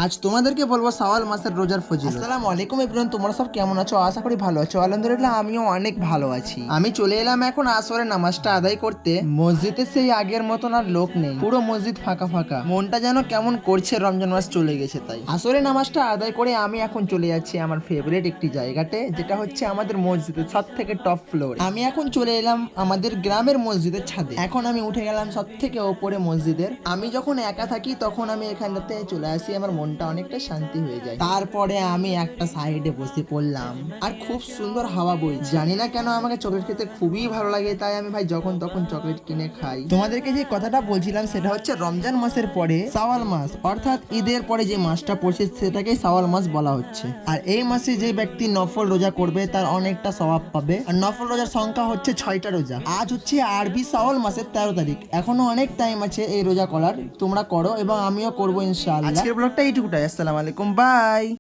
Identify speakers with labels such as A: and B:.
A: আজ তোমাদেরকে বলবো শাওয়াল মাসের রোজার ফজিলত। আসসালামু আলাইকুম এভরিওয়ান, তোমরা সব কেমন আছো? আশা করি ভালো আছো। আলহামদুলিল্লাহ আমিও অনেক ভালো আছি। আমি চলে এলাম এখন আসরের নামাজটা আদায় করতে। মসজিদে সেই আগের মতন আর লোক নেই, পুরো মসজিদ ফাঁকা ফাঁকা। মনটা যেন কেমন করছে, রমজান মাস চলে গেছে তাই। আসরের নামাজটা আদায় করে আমি এখন চলে যাচ্ছি আমার ফেভারিট একটি জায়গাতে, যেটা হচ্ছে আমাদের মসজিদের সব থেকে টপ ফ্লোর। আমি এখন চলে এলাম আমাদের গ্রামের মসজিদের ছাদে। এখন আমি উঠে গেলাম সব থেকে ওপরে মসজিদের। আমি যখন একা থাকি তখন আমি এখানটাতে চলে আসি, আমার মনটা অনেকটা শান্তি হয়ে যায়। তারপরে আমি একটা সাইডে বসে পড়লাম, আর খুব সুন্দর হাওয়া বইছে। জানি না কেন আমাকে চকলেট খেতে খুবই ভালো লাগে, তাই আমি ভাই যখন তখন চকলেট কিনে খাই। তোমাদেরকে যে কথাটা বলছিলাম সেটা হচ্ছে রমজান মাসের পরে শাওয়াল মাস, অর্থাৎ ঈদের পরে যে মাসটা পড়ছে সেটাকে শাওয়াল মাস বলা হচ্ছে। আর এই মাসে যে ব্যক্তি নফল রোজা করবে তার অনেকটা সওয়াব পাবে। আর নফল রোজার সংখ্যা হচ্ছে 6টা রোজা। আজ হচ্ছে আরবি শাওয়াল মাসের 13 তারিখ। এখনো অনেক টাইম আছে এই রোজা করার, তোমরা করো এবং আমিও করবো ইনশাআল্লাহ। আজকের ব্লগটা এইটুকুটাই। আসসালামু আলাইকুম, বাই।